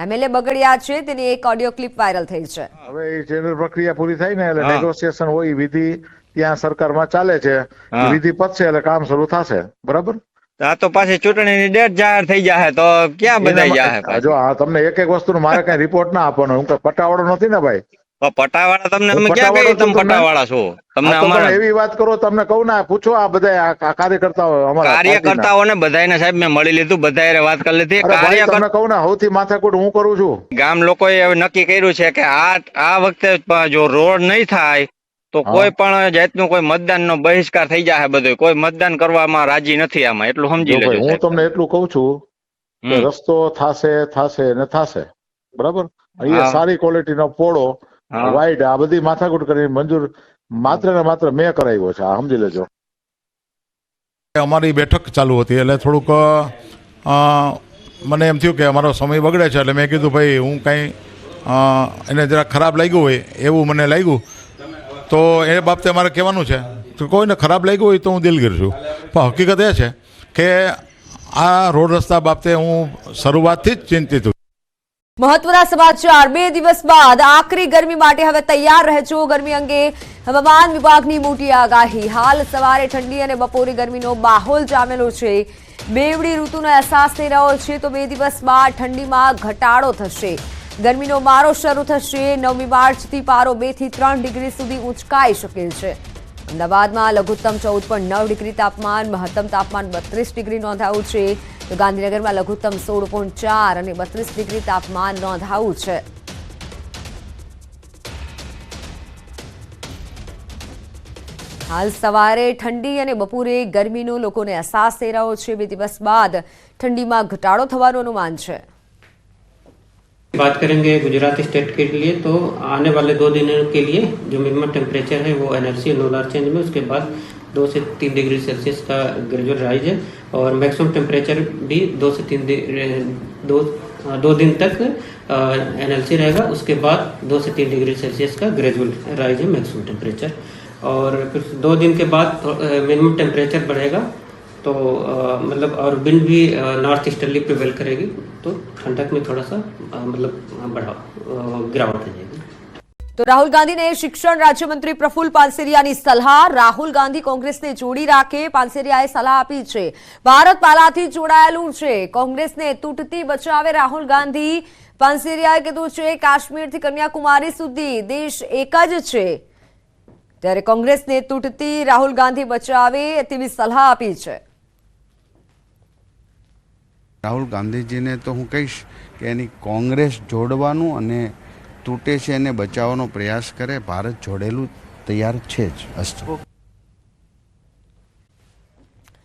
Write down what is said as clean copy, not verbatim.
MLA Bagadiya છે તેની એક ઓડિયો ક્લિપ વાયરલ થઈ છે। હવે એ ટેન્ડર પ્રક્રિયા પૂરી થાય ને એટલે નેગોશિએશન હોય વિધિ ત્યાં સરકારમાં ચાલે છે। વિધિ પતશે એટલે કામ શરૂ થશે। બરાબર। આ તો પાછી ચૂંટણીની ડેટ જાહેર થઈ જાય તો ક્યાં બધાઈ જાય? જો આ તમને એક એક વસ્તુનો મારે કઈ રિપોર્ટ ના આપવાનો, હું કઈ પટાવાળો નથી ને ભાઈ। પટાવાળા તમને અમે ક્યાં કહી તમે પટાવાળા છો? તમને અમારા એવી વાત કરો, તમને કહું ના પૂછો આ બધા કાર્યકર્તાઓ અમારા કાર્યકર્તાઓને બધાને સાહેબ મેં મળી લીધું, બધાએ વાત કરી લીધી। તમને કહું ને સૌથી માથાકૂટ હું કરું છું। ગામ લોકોએ હવે નક્કી કર્યું છે કે આ વખતે જો રોડ નહીં થાય તો કોઈ પણ જાતનું કોઈ મતદાનનો બહિષ્કાર થઈ જાય। બધું કોઈ મતદાન કરવામાં રાજી નથી આમાં, એટલું સમજી લેજો। હું તમને એટલું કહું છું કે રસ્તો થશે ને થશે। બરાબર। અહીંયા સારી ક્વોલિટીનો પોળો વાઇડ આ બધી માથાકૂટ કરીને મંજૂર માત્ર ને માત્ર મેં કરાવ્યો છે, આ સમજી લેજો। અમારી બેઠક ચાલુ હતી એટલે થોડુંક મને એમ થયું કે અમારો સમય બગડે છે, એટલે મેં કીધું ભાઈ હું કાંઈ એને જરા ખરાબ લાગ્યું હોય એવું મને લાગ્યું તો એ બાબતે મારે કહેવાનું છે। તો કોઈને ખરાબ લાગ્યું હોય તો હું દિલગીર છું, પણ હકીકત એ છે કે આ રોડ રસ્તા બાબતે હું શરૂઆતથી જ ચિંતિત છું। મહત્વના સમાચાર, 2 દિવસ બાદ આકરી ગરમી માટે હવે તૈયાર રહેજો। ગરમી અંગે હવામાન વિભાગની મોટી આગાહી। હાલ સવારે ઠંડી અને બપોરે ગરમીનો માહોલ જામેલો છે। બેવડી ઋતુનો અહેસાસ થઈ રહ્યો છે તો 2 દિવસ બાદ ઠંડીમાં ઘટાડો થશે। ગરમીનો મારો શરૂ થશે। 9મી માર્ચથી પારો 2 થી 3 ડિગ્રી સુધી ઊંચકાઈ શકે છે। અમદાવાદમાં લઘુત્તમ 14.9 ડિગ્રી તાપમાન, મહત્તમ તાપમાન 32 ડિગ્રી નોંધાયું છે તો ગાંધીનગરમાં લઘુત્તમ 16.4 અને 32 ડિગ્રી તાપમાન નોંધાયું છે। હાલ સવારે ઠંડી અને બપોરે ગરમીનો લોકોને અહેસાસ થઈ રહ્યો છે। 2 દિવસ બાદ ઠંડીમાં ઘટાડો થવાનું અનુમાન છે। बात करेंगे गुजरात स्टेट के लिए तो आने वाले 2 दिनों के लिए जो मिनिमम टेम्परेचर है वो एनआरसी लोअर चेंज में उसके बाद 2 से 3 डिग्री सेल्सियस का ग्रेजुअल राइज है और मैक्सिमम टेम्परेचर भी 2 से 2 दिन तक एनएलसी रहेगा। उसके बाद 2 से 3 डिग्री सेल्सियस का ग्रेजुअल राइज है मैक्सिमम टेम्परेचर और फिर 2 दिन के बाद मिनिमम टेम्परेचर बढ़ेगा तो मतलब और विंड भी नॉर्थ ईस्टर्ली प्रिवेल करेगी तो ठंडक में थोड़ा सा मतलब गिरावट आ जाएगी। तो राहुल गांधी ने शिक्षण राज्य मंत्री प्रफुल्ल पानसेरियाની સલાહ। રાહુલ ગાંધી કોંગ્રેસને જોડી રાખે, પાનસેરિયાએ સલાહ આપી છે। ભારત પહેલાથી જોડાયેલું છે, કોંગ્રેસને તૂટતી બચાવે રાહુલ ગાંધી। પાનસેરિયાએ કીધું છે કાશ્મીરથી કન્યાકુમારી સુધી દેશ એક જ છે, ત્યારે કોંગ્રેસને તૂટતી રાહુલ ગાંધી બચાવે તેવી સલાહ આપી છે। રાહુલ ગાંધીજીને તો હું કહીશ કે એની કોંગ્રેસ જોડવાનું અને તૂટે છે એને બચાવવાનો પ્રયાસ કરે। ભારત જોડેલું તૈયાર છે જ। અસ્તુ।